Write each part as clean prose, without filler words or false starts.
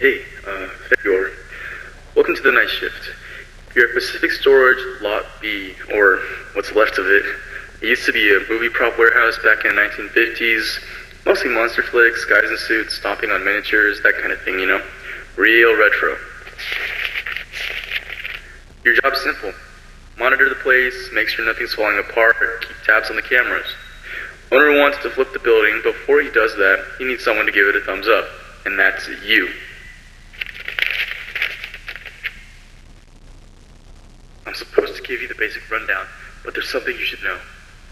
Hey, Fedor. Welcome to the night shift. You're at Pacific Storage Lot B, or what's left of it. It used to be a movie prop warehouse back in the 1950s. Mostly monster flicks, guys in suits, stomping on miniatures, that kind of thing, you know? Real retro. Your job's simple. Monitor the place, make sure nothing's falling apart, keep tabs on the cameras. Owner wants to flip the building. Before he does that, he needs someone to give it a thumbs up. And that's you. I'm supposed to give you the basic rundown, but there's something you should know.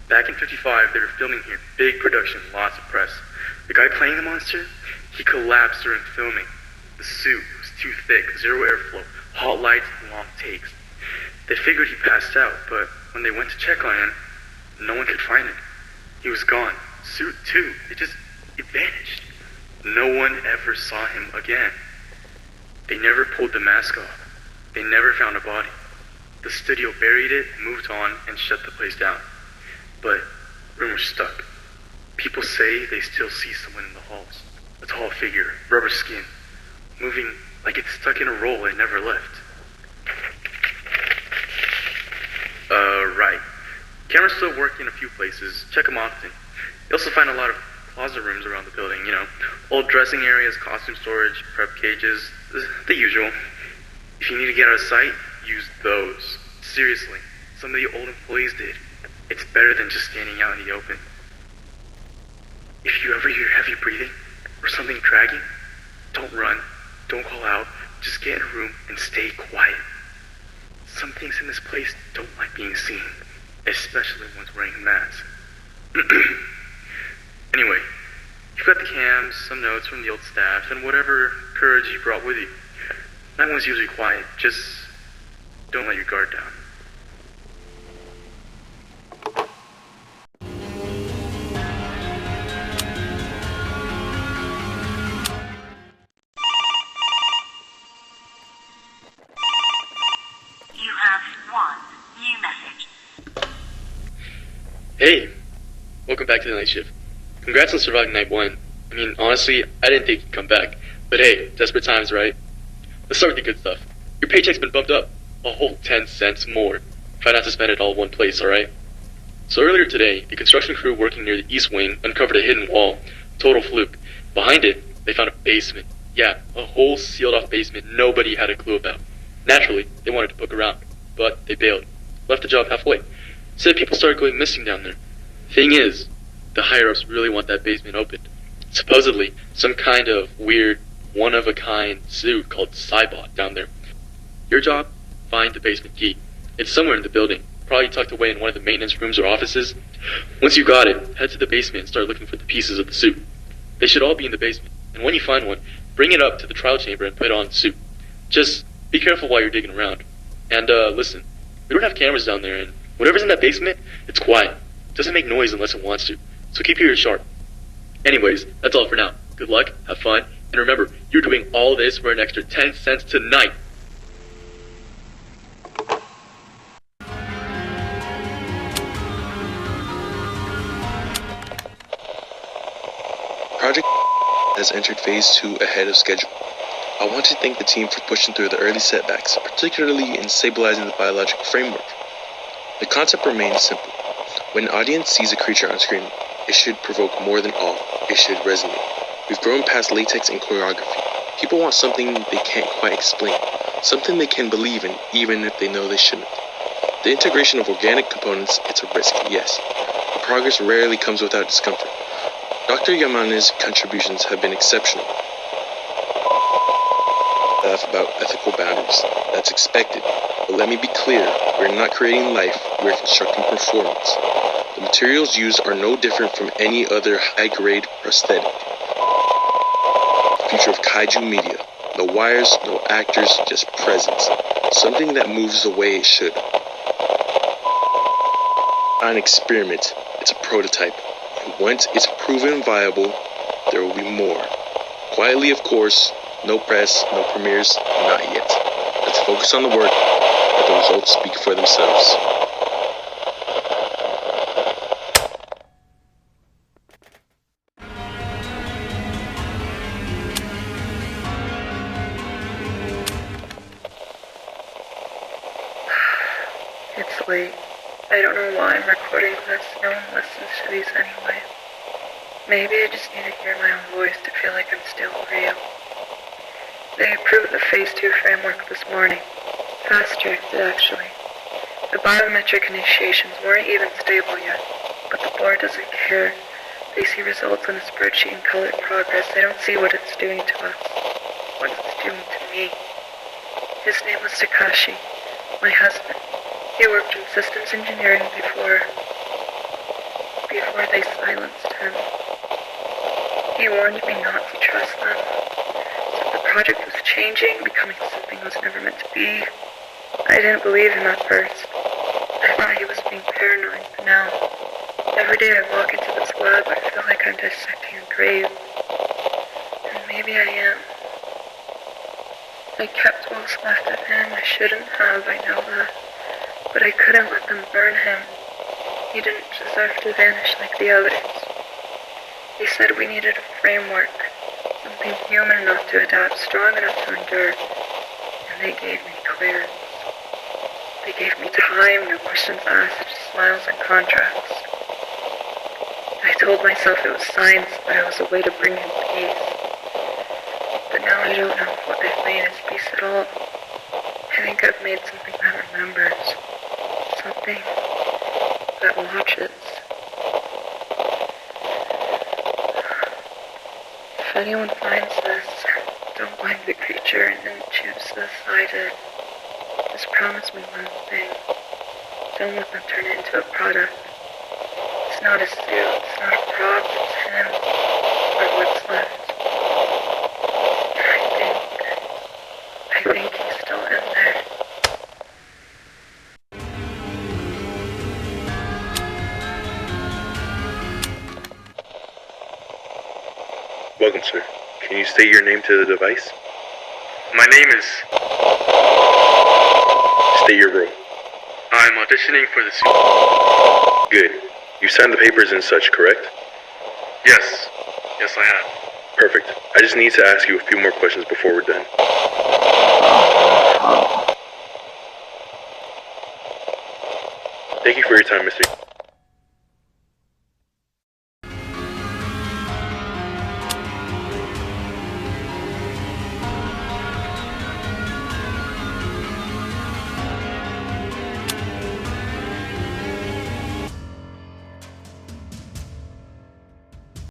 Back in '55, they were filming here, big production, lots of press. The guy playing the monster, he collapsed during filming. The suit was too thick, zero airflow, hot lights, and long takes. They figured he passed out, but when they went to check on him, no one could find him. He was gone. Suit too. It vanished. No one ever saw him again. They never pulled the mask off. They never found a body. The studio buried it, moved on, and shut the place down. But rumors stuck. People say they still see someone in the halls. A tall figure, rubber skin, moving like it's stuck in a roll and never left. Right. Cameras still work in a few places. Check them often. You also find a lot of closet rooms around the building, you know. Old dressing areas, costume storage, prep cages, the usual. If you need to get out of sight, use those. Seriously, some of the old employees did. It's better than just standing out in the open. If you ever hear heavy breathing or something dragging, don't run, don't call out, just get in a room and stay quiet. Some things in this place don't like being seen, especially ones wearing a mask. Anyway, you've got the cams, some notes from the old staff, and whatever courage you brought with you. That one's usually quiet, just don't let your guard down. You have one new message. Hey, welcome back to the night shift. Congrats on surviving night one. I mean, honestly, I didn't think you'd come back. But hey, desperate times, right? Let's start with the good stuff. Your paycheck's been bumped up. A whole 10 cents more. Try not to spend it all in one place, alright? So earlier today, the construction crew working near the east wing uncovered a hidden wall. Total fluke. Behind it, they found a basement. Yeah, a whole sealed-off basement nobody had a clue about. Naturally, they wanted to poke around, but they bailed. Left the job halfway. Said people started going missing down there. Thing is, the higher-ups really want that basement opened. Supposedly, some kind of weird, one-of-a-kind suit called Cybot down there. Your job? Find the basement key. It's somewhere in the building, probably tucked away in one of the maintenance rooms or offices. Once you got it, head to the basement and start looking for the pieces of the suit. They should all be in the basement, and when you find one, bring it up to the trial chamber and put it on the suit. Just be careful while you're digging around. And listen, we don't have cameras down there, and whatever's in that basement, it's quiet. It doesn't make noise unless it wants to, so keep your ears sharp. Anyways, that's all for now. Good luck, have fun, and remember, you're doing all this for an extra 10 cents tonight. Project has entered Phase 2 ahead of schedule. I want to thank the team for pushing through the early setbacks, particularly in stabilizing the biological framework. The concept remains simple. When an audience sees a creature on screen, it should provoke more than awe. It should resonate. We've grown past latex and choreography. People want something they can't quite explain, something they can believe in even if they know they shouldn't. The integration of organic components, it's a risk, yes, but progress rarely comes without discomfort. Dr. Yamane's contributions have been exceptional. Stuff about ethical boundaries. That's expected. But let me be clear, we're not creating life, we're constructing performance. The materials used are no different from any other high-grade prosthetic. The future of kaiju media. No wires, no actors, just presence. Something that moves the way it should. Not an experiment, it's a prototype. And once it's proven viable, there will be more. Quietly, of course, no press, no premieres, not yet. Let's focus on the work, let the results speak for themselves. late. I don't know why I'm recording this. No one listens to these anyway. Maybe I just need to hear my own voice to feel like I'm still real. They approved the Phase 2 framework this morning. Fast-tracked it, actually. The biometric initiations weren't even stable yet, but the board doesn't care. They see results on a spreadsheet and call it progress. They don't see what it's doing to us, what it's doing to me. His name was Takashi, my husband. He worked in systems engineering before they silenced him. He warned me not to trust them. Said the project was changing, becoming something it was never meant to be. I didn't believe him at first. I thought he was being paranoid, but now, every day I walk into this lab, I feel like I'm dissecting a grave. And maybe I am. I kept what's left of him. I shouldn't have, I know that. But I couldn't let them burn him. He didn't deserve to vanish like the others. They said we needed a framework, something human enough to adapt, strong enough to endure. And they gave me clearance. They gave me time, no questions asked, just smiles and contracts. I told myself it was science, but it was a way to bring him peace. But now I don't know if what they've made is peace at all. I think I've made something that remembers. Something that watches. If anyone finds this, don't blame the creature and then choose this. I did. Just promise me one thing. Don't let them turn it into a product. It's not a suit, it's not a prop, it's him, or what's left. I think he's still in there. Welcome, sir. Can you state your name to the device? My name is... State your role. I'm auditioning for the suit. Good. You signed the papers and such, correct? Yes. Yes, I have. Perfect. I just need to ask you a few more questions before we're done. Thank you for your time, Mr.